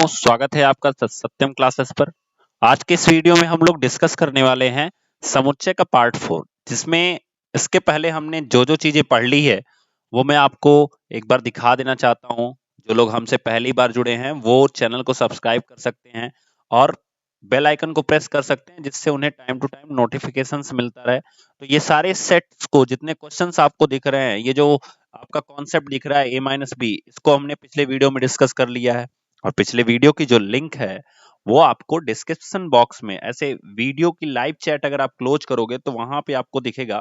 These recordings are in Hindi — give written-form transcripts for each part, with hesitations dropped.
दोस्तों, स्वागत है आपका सत्यम क्लासेस पर। आज के इस वीडियो में हम लोग डिस्कस करने वाले हैं समुच्चय का पार्ट 4, जिसमें इसके पहले हमने जो जो चीजें पढ़ ली है वो मैं आपको एक बार दिखा देना चाहता हूं। जो लोग हमसे पहली बार जुड़े हैं वो चैनल को सब्सक्राइब कर सकते हैं और बेल आइकन को प्रेस कर सकते हैं, जिससे उन्हें टाइम टू टाइम नोटिफिकेशंस मिलता रहे। तो ये सारे सेट्स को, जितने क्वेश्चंस आपको दिख रहे हैं, ये जो आपका कॉन्सेप्ट दिख रहा है a-b, इसको हमने पिछले वीडियो में डिस्कस कर लिया है। और पिछले वीडियो की जो लिंक है वो आपको डिस्क्रिप्शन बॉक्स में, ऐसे वीडियो की लाइव चैट अगर आप क्लोज करोगे तो वहां पे आपको दिखेगा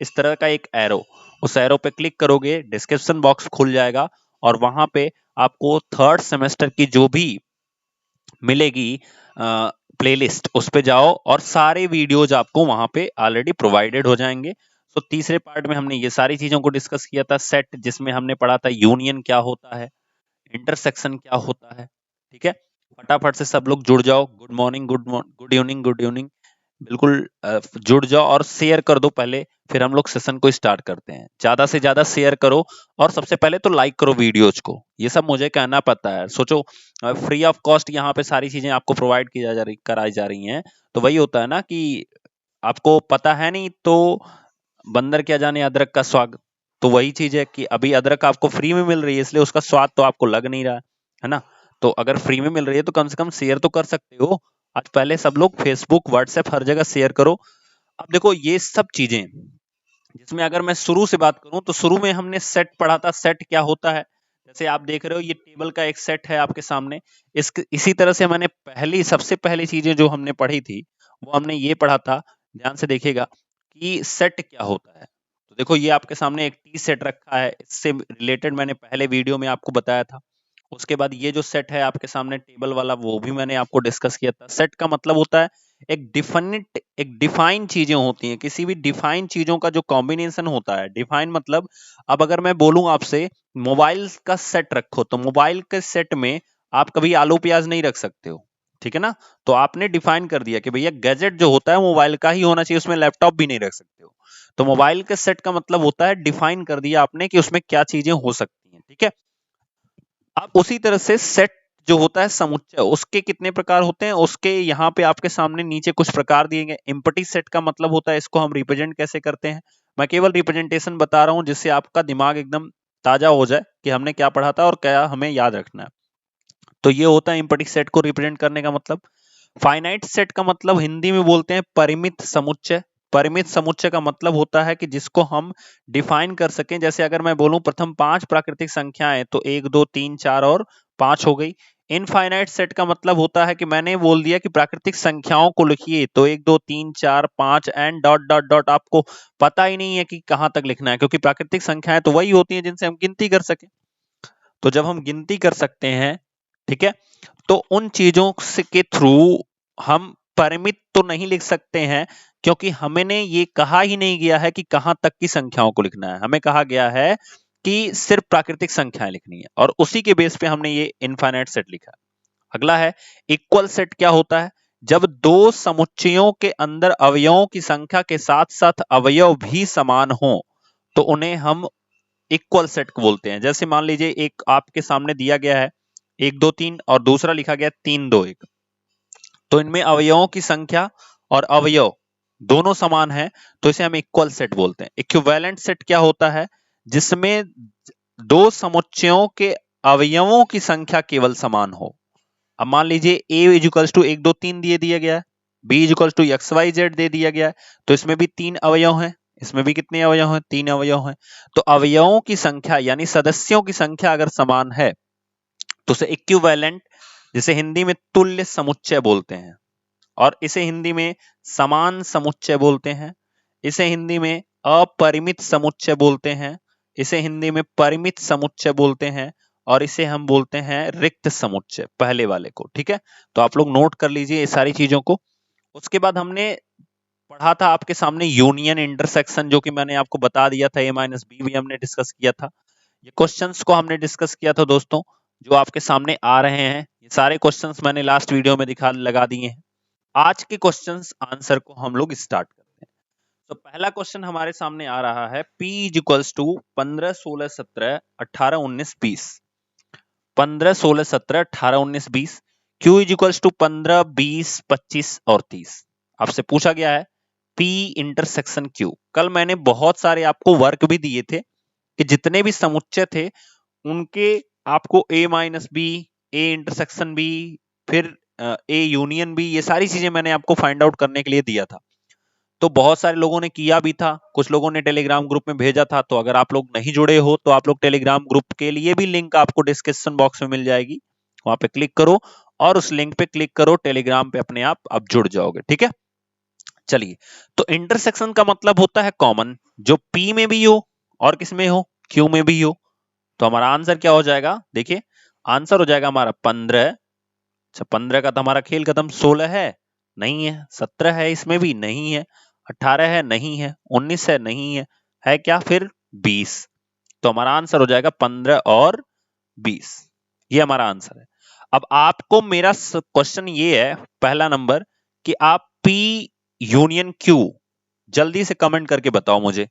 इस तरह का एक एरो। उस एरो पे क्लिक करोगे, डिस्क्रिप्शन बॉक्स खुल जाएगा और वहां पे आपको थर्ड सेमेस्टर की जो भी मिलेगी प्लेलिस्ट, उस पे जाओ और सारे वीडियोज आपको वहां पे ऑलरेडी प्रोवाइडेड हो जाएंगे। तो तीसरे पार्ट में हमने ये सारी चीजों को डिस्कस किया था। सेट, जिसमें हमने पढ़ा था यूनियन क्या होता है, इंटरसेक्शन क्या होता है। ठीक है, फटाफट से सब लोग जुड़ जाओ। Good morning, good evening, good evening. बिल्कुल जुड़ जाओ और शेयर कर दो पहले, फिर हम लोग सेशन को स्टार्ट करते हैं। ज्यादा से ज्यादा शेयर करो और सबसे पहले तो लाइक करो वीडियोज को। ये सब मुझे कहना पता है। सोचो, फ्री ऑफ कॉस्ट यहाँ पे सारी चीजें आपको प्रोवाइड की कराई जा रही हैं। तो वही होता है ना कि आपको पता है नहीं तो बंदर क्या जाने अदरक का स्वाद। तो वही चीज है कि अभी अदरक आपको फ्री में मिल रही है, इसलिए उसका स्वाद तो आपको लग नहीं रहा है ना। तो अगर फ्री में मिल रही है तो कम से कम शेयर तो कर सकते हो। आज पहले सब लोग फेसबुक, व्हाट्सएप, हर जगह शेयर करो। अब देखो ये सब चीजें, जिसमें अगर मैं शुरू से बात करूं तो शुरू में हमने सेट पढ़ा था। सेट क्या होता है, जैसे आप देख रहे हो ये टेबल का एक सेट है आपके सामने। इसी तरह से मैंने सबसे पहली चीजें जो हमने पढ़ी थी वो हमने ये पढ़ा था। ध्यान से देखिएगा कि सेट क्या होता है। तो देखो ये आपके सामने एक टी सेट रखा है, इससे रिलेटेड मैंने पहले वीडियो में आपको बताया था। उसके बाद ये जो सेट है आपके सामने टेबल वाला, वो भी मैंने आपको डिस्कस किया था। सेट का मतलब होता है एक डिफाइन चीजें होती हैं। किसी भी डिफाइन चीजों का जो कॉम्बिनेशन होता है। डिफाइन मतलब, अब अगर मैं बोलूं आपसे मोबाइल का सेट रखो, तो मोबाइल के सेट में आप कभी आलू प्याज नहीं रख सकते हो। ठीक है ना। तो आपने डिफाइन कर दिया कि भैया गैजेट जो होता है मोबाइल का ही होना चाहिए, उसमें लैपटॉप भी नहीं रख सकते हो। तो मोबाइल के सेट का मतलब होता है डिफाइन कर दिया आपने कि उसमें क्या चीजें हो सकती हैं। ठीक है। अब उसी तरह से सेट जो होता है समुच्चय, उसके कितने प्रकार होते हैं, उसके यहाँ पे आपके सामने नीचे कुछ प्रकार दिए गए। एम्प्टी सेट का मतलब होता है इसको हम रिप्रेजेंट कैसे करते हैं। मैं केवल रिप्रेजेंटेशन बता रहा हूं, जिससे आपका दिमाग एकदम ताजा हो जाए कि हमने क्या पढ़ा था और क्या हमें याद रखना है। तो ये होता है एम्प्टी सेट को रिप्रेजेंट करने का मतलब। फाइनाइट सेट का मतलब हिंदी में बोलते हैं परिमित समुच्चय। परिमित समुच्चय का मतलब होता है कि जिसको हम डिफाइन कर सकें। जैसे अगर मैं बोलूं प्रथम 5 प्राकृतिक संख्याएं, तो 1 2 3 4 और 5 हो गई। इनफाइनाइट सेट का मतलब होता है कि मैंने बोल दिया कि प्राकृतिक संख्याओं को लिखिए, तो 1 2 3 4 5 एंड डॉट डॉट डॉट। आपको पता ही नहीं है कि कहां तक लिखना है, क्योंकि प्राकृतिक संख्याएं तो वही होती हैं जिनसे हम गिनती कर सकें। तो जब हम गिनती कर सकते हैं, ठीक है, तो उन चीजों के थ्रू हम परिमित तो नहीं लिख सकते हैं, क्योंकि हमने ये कहा ही नहीं गया है कि कहां तक की संख्याओं को लिखना है। हमें कहा गया है कि सिर्फ प्राकृतिक संख्याएं लिखनी है, और उसी के बेस पे हमने ये इनफाइनाइट सेट लिखा है। अगला है इक्वल सेट। क्या होता है, जब दो समुच्चयों के अंदर अवयवों की संख्या के साथ साथ अवयव भी समान हो तो उन्हें हम इक्वल सेट बोलते हैं। जैसे मान लीजिए एक आपके सामने दिया गया है 1 2 3 और दूसरा लिखा गया 3 2 1, तो इनमें अवयवों की संख्या और अवयव दोनों समान है, तो इसे हम इक्वल सेट बोलते हैं। इक्विवेलेंट सेट क्या होता है, जिसमें दो समुच्चयों के अवयवों की संख्या केवल समान हो। अब मान लीजिए a इजिकल्स टू 1 2 3 दिया गया है, b is equals to x y z दे दिया गया है, तो इसमें भी 3 अवयव हैं, इसमें भी कितने अवयव हैं, 3 अवयव हैं। तो अवयवों की संख्या यानी सदस्यों की संख्या अगर समान है तो उसे इक्विवेलेंट, जिसे हिंदी में तुल्य समुच्चय बोलते हैं, और इसे हिंदी में समान समुच्चय बोलते हैं। इसे हिंदी में अपरिमित समुच्चय बोलते हैं। इसे हिंदी में परिमित समुच्चय बोलते हैं, और इसे हम बोलते हैं रिक्त समुच्चय, पहले वाले को। ठीक है, तो आप लोग नोट कर लीजिए ये सारी चीजों को। उसके बाद हमने पढ़ा था आपके सामने यूनियन, इंटरसेक्शन, जो कि मैंने आपको बता दिया था। a-b भी हमने डिस्कस किया था। ये क्वेश्चंस को हमने डिस्कस किया था दोस्तों, जो आपके सामने आ रहे हैं। ये सारे क्वेश्चंस मैंने लास्ट वीडियो में लगा दिए हैं। आज के क्वेश्चंस आंसर को हम लोग स्टार्ट करते हैं। तो पहला क्वेश्चन हमारे सामने आ रहा है, p equals to 15 16 17 18 19 20। 15, 16, 17, 18, 19, 20। Q is equals to 15, 20, 25 और 30। आपसे पूछा गया है P इंटरसेक्शन Q। कल मैंने बहुत सारे आपको वर्क भी दिए थे कि जितने भी समुच्चय थे उनके आपको A minus B, A intersection B, फिर A यूनियन बी, ये सारी चीजें मैंने आपको फाइंड आउट करने के लिए दिया था। तो बहुत सारे लोगों ने किया भी था, कुछ लोगों ने टेलीग्राम ग्रुप में भेजा था। तो अगर आप लोग नहीं जुड़े हो तो आप लोग टेलीग्राम ग्रुप के लिए भी लिंक आपको डिस्क्रिप्शन बॉक्स में मिल जाएगी, वहां पे क्लिक करो और उस लिंक पे क्लिक करो, टेलीग्राम पे अपने आप जुड़ जाओगे। ठीक है, चलिए। तो इंटरसेक्शन का मतलब होता है कॉमन, जो P में भी हो और किस में हो, Q में भी हो। तो हमारा आंसर क्या हो जाएगा, देखिए आंसर हो जाएगा हमारा 15। अच्छा, 15 का तो हमारा खेल खत्म। 16 है, नहीं है। 17 है, इसमें भी नहीं है। 18 है, नहीं है। 19 है, नहीं है क्या फिर 20। तो हमारा आंसर हो जाएगा 15 और 20। ये हमारा आंसर है। अब आपको मेरा क्वेश्चन ये है, पहला नंबर, कि आप P यूनियन Q जल्दी से कमेंट करके बताओ मुझे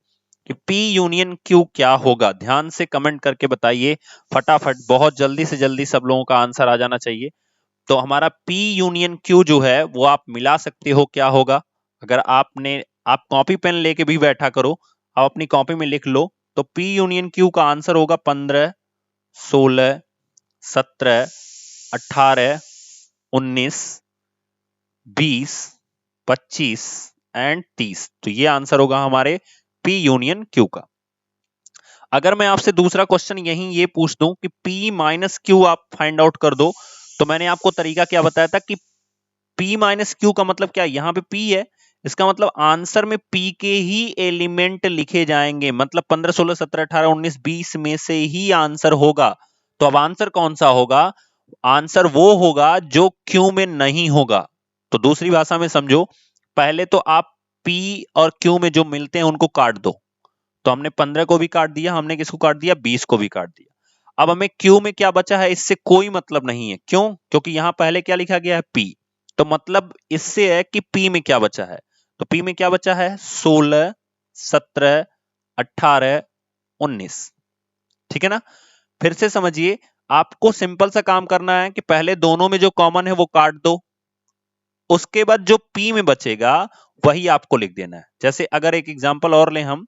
कि P यूनियन Q क्या होगा। ध्यान से कमेंट करके बताइए फटाफट, बहुत जल्दी से जल्दी सब लोगों का आंसर आ जाना चाहिए। तो हमारा P यूनियन Q जो है वो आप मिला सकते हो, क्या होगा। अगर आप कॉपी पेन लेके भी बैठा करो, आप अपनी कॉपी में लिख लो, तो P यूनियन Q का आंसर होगा 15, 16, 17, 18, 19, 20, 25 एंड 30। तो ये आंसर होगा हमारे P यूनियन Q का। अगर मैं आपसे दूसरा क्वेश्चन यही ये पूछ दूं कि P माइनस Q आप फाइंड आउट कर दो, तो मैंने आपको तरीका क्या बताया था कि P माइनस Q का मतलब क्या, यहां पे P है, इसका मतलब आंसर में P के ही एलिमेंट लिखे जाएंगे। मतलब 15, 16, 17, 18, 19, 20 में से ही आंसर होगा। तो अब आंसर कौन सा होगा, आंसर वो होगा जो Q में नहीं होगा। तो दूसरी भाषा में समझो, पहले तो आप P और Q में जो मिलते हैं उनको काट दो। तो हमने 15 को भी काट दिया, हमने किसको काट दिया, 20 को भी काट दिया। अब हमें Q में क्या बचा है, इससे कोई मतलब नहीं है। क्यों, क्योंकि यहां पहले क्या लिखा गया है, P। तो मतलब इससे है कि P में क्या बचा है। तो P में क्या बचा है, 16, 17, 18, 19। ठीक है ना। फिर से समझिए, आपको सिंपल सा काम करना है कि पहले दोनों में जो कॉमन है वो काट दो, उसके बाद जो P में बचेगा वही आपको लिख देना है। जैसे अगर एक एग्जांपल और लें हम,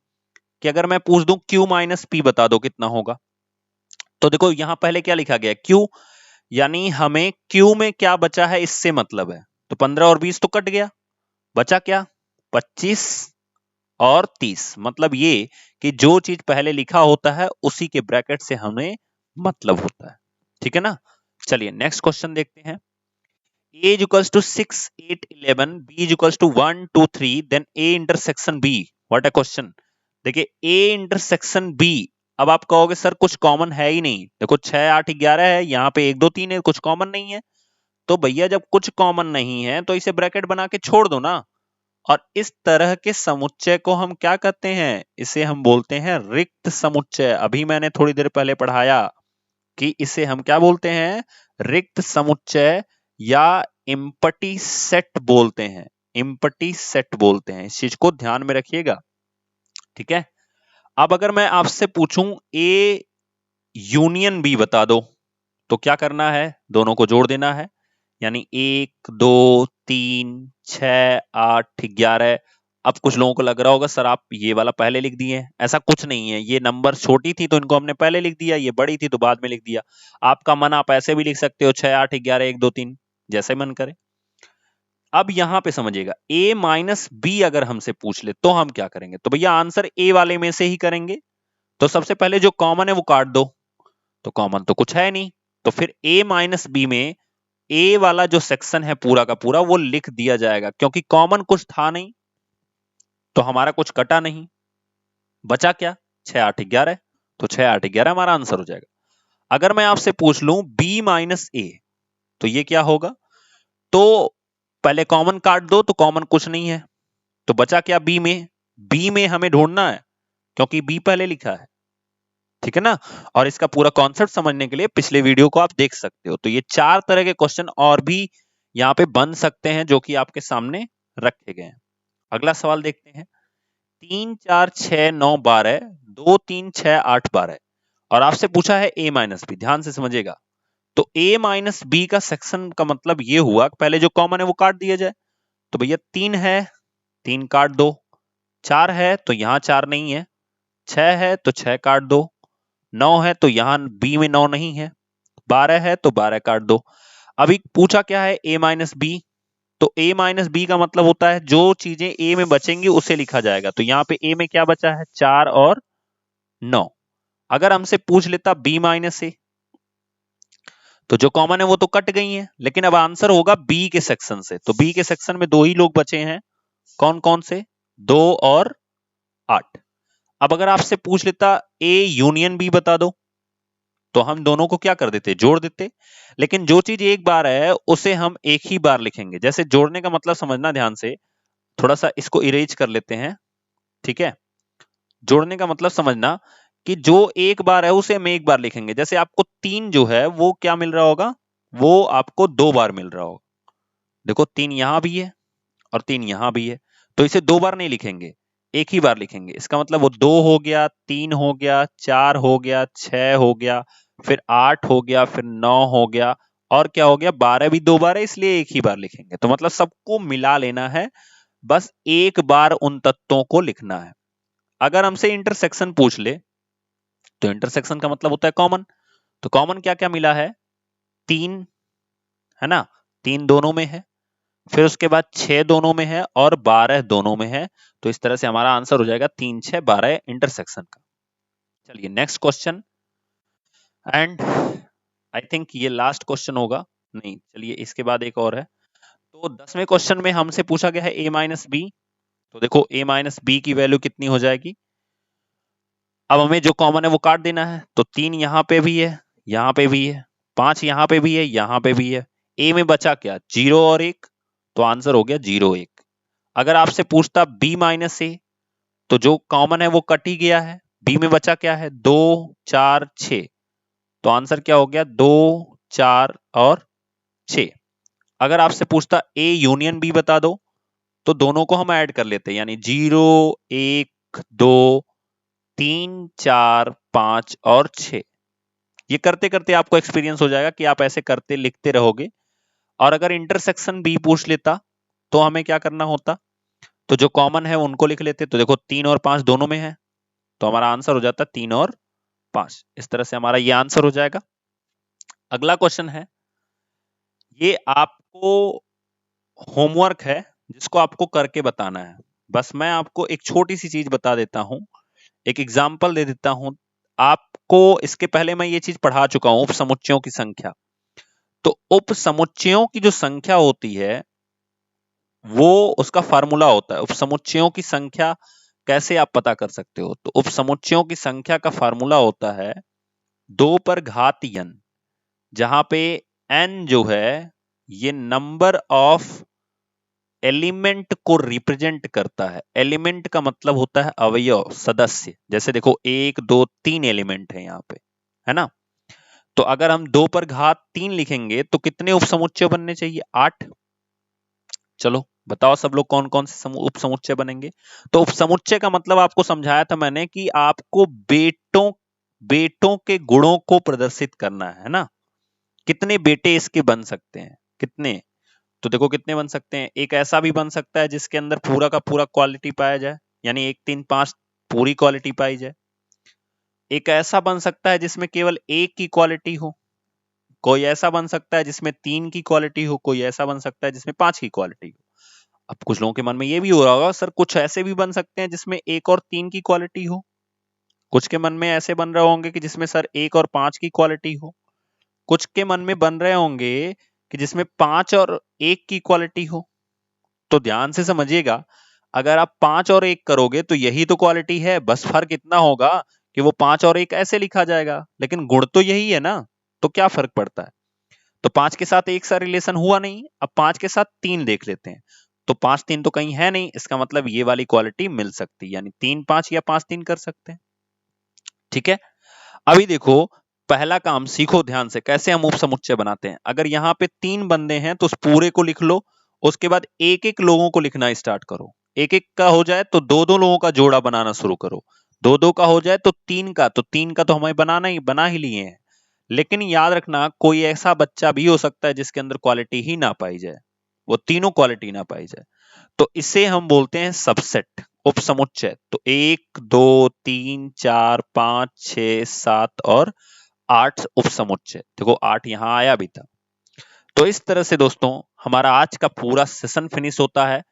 कि अगर मैं पूछ दूं Q माइनस P बता दो कितना होगा, तो देखो यहां पहले क्या लिखा गया, Q, यानी हमें Q में क्या बचा है इससे मतलब है। तो 15 और 20 तो कट गया, बचा क्या, 25 और 30। मतलब ये कि जो चीज पहले लिखा होता है उसी के ब्रैकेट से हमें मतलब होता है। ठीक है ना। चलिए नेक्स्ट क्वेश्चन देखते हैं। A is equals to 6, 8, 11, B is equals to 1, 2, 3, then A intersection B. What a question. देखिए A intersection B, अब आप कहोगे सर कुछ कॉमन है ही नहीं। देखो 6, 8, 11 है, यहाँ पे 1, 2, 3 है, कुछ कॉमन नहीं है। तो भैया जब कुछ कॉमन नहीं है तो इसे ब्रैकेट बना के छोड़ दो ना। और इस तरह के समुच्चय को हम क्या कहते हैं, इसे हम बोलते हैं रिक्त समुच्चय। अभी मैंने थोड़ी देर पहले पढ़ाया कि इसे हम क्या बोलते हैं, रिक्त समुच्चय या इम्पटी सेट बोलते हैं। इम्पटी सेट बोलते हैं, इस चीज को ध्यान में रखिएगा। ठीक है। अब अगर मैं आपसे पूछूं A यूनियन B बता दो, तो क्या करना है, दोनों को जोड़ देना है। यानी 1, 2, 3, 6, 8, 11। अब कुछ लोगों को लग रहा होगा सर आप ये वाला पहले लिख दिए, ऐसा कुछ नहीं है। ये नंबर छोटी थी तो इनको हमने पहले लिख दिया, ये बड़ी थी तो बाद में लिख दिया। आपका मन, आप ऐसे भी लिख सकते हो 6, 8, 11, 1, 2, 3, जैसे मन करे। अब यहां पे समझिएगा, A माइनस बी अगर हमसे पूछ ले तो हम क्या करेंगे, तो भैया आंसर A वाले में से ही करेंगे। तो सबसे पहले जो कॉमन है वो काट दो, तो कॉमन तो कुछ है नहीं। तो फिर A माइनस बी में ए वाला जो सेक्शन है पूरा का पूरा वो लिख दिया जाएगा, क्योंकि कॉमन कुछ था नहीं तो हमारा कुछ कटा नहीं। बचा क्या, 6, 8, 11। तो 6, 8, 11 हमारा आंसर हो जाएगा। अगर मैं आपसे पूछ लूं बी माइनस ए, तो ये क्या होगा। तो पहले कॉमन काट दो, तो कॉमन कुछ नहीं है, तो बचा क्या बी में। बी में हमें ढूंढना है क्योंकि बी पहले लिखा है। ठीक है ना। और इसका पूरा कॉन्सेप्ट समझने के लिए पिछले वीडियो को आप देख सकते हो। तो ये 4 तरह के क्वेश्चन और भी यहाँ पे बन सकते हैं जो कि आपके सामने रखे गए हैं। अगला सवाल देखते हैं। 3, 4, 6, 9, 12, 2, 3, 6, 8, 12 और आपसे पूछा है A माइनस बी। ध्यान से समझिएगा, तो a माइनस बी का सेक्शन का मतलब ये हुआ कि पहले जो कॉमन है वो काट दिया जाए। तो भैया 3 है, 3 काट दो। 4 है तो यहां 4 नहीं है। 6 है तो 6 काट दो। 9 है तो यहां बी में 9 नहीं है। 12 है तो 12 काट दो। अभी पूछा क्या है, a माइनस बी। तो a माइनस बी का मतलब होता है जो चीजें a में बचेंगी उसे लिखा जाएगा। तो यहाँ पे a में क्या बचा है, 4 और 9। अगर हमसे पूछ लेता b माइनस ए, तो जो कॉमन है वो तो कट गई है, लेकिन अब आंसर होगा बी के सेक्शन से। तो बी के सेक्शन में 2 ही लोग बचे हैं, कौन कौन से, 2 और 8। अब अगर आपसे पूछ लेता ए यूनियन बी बता दो, तो हम दोनों को क्या कर देते, जोड़ देते। लेकिन जो चीज एक बार है उसे हम एक ही बार लिखेंगे। जैसे जोड़ने का मतलब समझना ध्यान से, थोड़ा सा इसको इरेज कर लेते हैं, ठीक है। जोड़ने का मतलब समझना कि जो एक बार है उसे हम एक बार लिखेंगे। जैसे आपको 3 जो है वो क्या मिल रहा होगा, वो आपको 2 बार मिल रहा होगा। देखो 3 यहां भी है और 3 यहां भी है, तो इसे 2 बार नहीं लिखेंगे, एक ही बार लिखेंगे। इसका मतलब वो 2 हो गया, 3 हो गया, 4 हो गया, 6 हो गया, फिर 8 हो गया, फिर 9 हो गया, और क्या हो गया, 12 भी 2 बार है, इसलिए एक ही बार लिखेंगे। तो मतलब सबको मिला लेना है, बस एक बार उन तत्वों को लिखना है। अगर हमसे इंटरसेक्शन पूछ ले, तो इंटरसेक्शन का मतलब होता है कॉमन। तो कॉमन क्या क्या मिला है, 3 है ना, 3 दोनों में है, फिर उसके बाद 6 दोनों में है और 12 दोनों में है। तो इस तरह से हमारा आंसर हो जाएगा 3 6 12 इंटरसेक्शन का। चलिए next question, and I think ये लास्ट क्वेश्चन होगा, नहीं चलिए इसके बाद एक और है। तो 10वें क्वेश्चन में हमसे पूछा गया है a माइनस बी। तो देखो a माइनस बी की वैल्यू कितनी हो जाएगी। अब हमें जो कॉमन है वो काट देना है। तो 3 यहां पे भी है, यहां पे भी है, 5 यहां पे भी है, यहां पे भी है। a में बचा क्या, 0 और 1, तो आंसर हो गया 0 1। अगर आपसे पूछता b माइनस ए, तो जो कॉमन है वो कट ही गया है। b में बचा क्या है, 2 4 6, तो आंसर क्या हो गया, 2 4 और 6। अगर आपसे पूछता a यूनियन b बता दो, तो दोनों को हम ऐड कर लेते हैं, यानी 0 1 2 3 4 5 और 6। ये करते करते आपको एक्सपीरियंस हो जाएगा कि आप ऐसे करते लिखते रहोगे। और अगर इंटरसेक्शन बी पूछ लेता, तो हमें क्या करना होता, तो जो कॉमन है उनको लिख लेते। तो देखो 3 और 5 दोनों में है, तो हमारा आंसर हो जाता 3 और 5। इस तरह से हमारा ये आंसर हो जाएगा। अगला क्वेश्चन है, ये आपको होमवर्क है जिसको आपको करके बताना है। बस मैं आपको एक छोटी सी चीज बता देता हूं, एक एग्जाम्पल दे देता हूं आपको। इसके पहले मैं ये चीज पढ़ा चुका हूं, उपसमुच्चयों की संख्या। तो उपसमुच्चयों की जो संख्या होती है वो उसका फार्मूला होता है। उपसमुच्चयों की संख्या कैसे आप पता कर सकते हो, तो उपसमुच्चयों की संख्या का फार्मूला होता है 2 पर घात n, जहां पे n जो है ये नंबर ऑफ एलिमेंट को रिप्रेजेंट करता है। एलिमेंट का मतलब होता है अवयव, सदस्य। जैसे देखो 1 2 3 एलिमेंट है यहाँ पे, है ना। तो अगर हम 2 पर घात 3 लिखेंगे तो कितने उपसमुच्चय बनने चाहिए, 8। चलो बताओ सब लोग कौन कौन से उपसमुच्चय बनेंगे। तो उपसमुच्चय का मतलब आपको समझाया था मैंने कि आपको बेटों बेटों के गुणों को प्रदर्शित करना है ना। कितने बेटे इसके बन सकते हैं, कितने। तो देखो कितने बन सकते हैं, एक ऐसा भी बन सकता है जिसके अंदर पूरा का पूरा क्वालिटी पाया जाए, यानी 1 3 5 पूरी क्वालिटी पाई जाए। एक ऐसा बन सकता है जिसमें केवल 1 की क्वालिटी हो, कोई ऐसा बन सकता है जिसमें 3 की क्वालिटी हो, कोई ऐसा बन सकता है जिसमें 5 की क्वालिटी हो। अब कुछ लोगों के मन में ये भी हो रहा होगा, सर कुछ ऐसे भी बन सकते हैं जिसमें 1 और 3 की क्वालिटी हो। कुछ के मन में ऐसे बन रहे होंगे कि जिसमें सर 1 और 5 की क्वालिटी हो। कुछ के मन में बन रहे होंगे कि जिसमें 5 और 1 की क्वालिटी हो। तो ध्यान से समझिएगा, अगर आप 5 और 1 करोगे तो यही तो क्वालिटी है, बस फर्क इतना होगा कि वो 5 और 1 ऐसे लिखा जाएगा, लेकिन गुण तो यही है ना। तो क्या फर्क पड़ता है। तो 5 के साथ 1 सा रिलेशन हुआ नहीं, अब 5 के साथ 3 देख लेते हैं। तो 5 3 तो कहीं है नहीं, इसका मतलब ये वाली क्वालिटी मिल सकती है, यानी 3 5 या 5 3 कर सकते हैं। ठीक है, अभी देखो पहला काम सीखो ध्यान से, कैसे हम उपसमुच्चय बनाते हैं। अगर यहाँ पे 3 बंदे हैं तो उस पूरे को लिख लो, उसके बाद एक एक लोगों को लिखना स्टार्ट करो। एक एक का हो जाए तो दो दो लोगों का जोड़ा बनाना शुरू करो। दो दो का हो जाए तो 3 का, तो 3 का तो हमें बना ही लिए हैं। लेकिन याद रखना कोई ऐसा बच्चा भी हो सकता है जिसके अंदर क्वालिटी ही ना पाई जाए, वो तीनों क्वालिटी ना पाई जाए, तो इसे हम बोलते हैं सबसेट, उपसमुच्चय। तो 1 2 3 4 5 6 7 और 8 उपसमुच्चय। देखो 8 यहां आया भी था। तो इस तरह से दोस्तों हमारा आज का पूरा सेशन फिनिश होता है।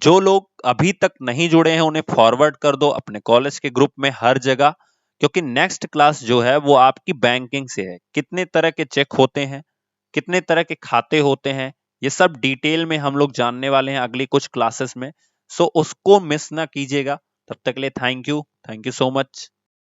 जो लोग अभी तक नहीं जुड़े हैं उन्हें फॉरवर्ड कर दो अपने कॉलेज के ग्रुप में हर जगह, क्योंकि नेक्स्ट क्लास जो है वो आपकी बैंकिंग से है। कितने तरह के चेक होते हैं, कितने तरह के खाते होते हैं, ये सब डिटेल में हम लोग जानने वाले हैं अगली कुछ क्लासेस में। सो उसको मिस ना कीजिएगा। तब तक के लिए थैंक यू सो मच।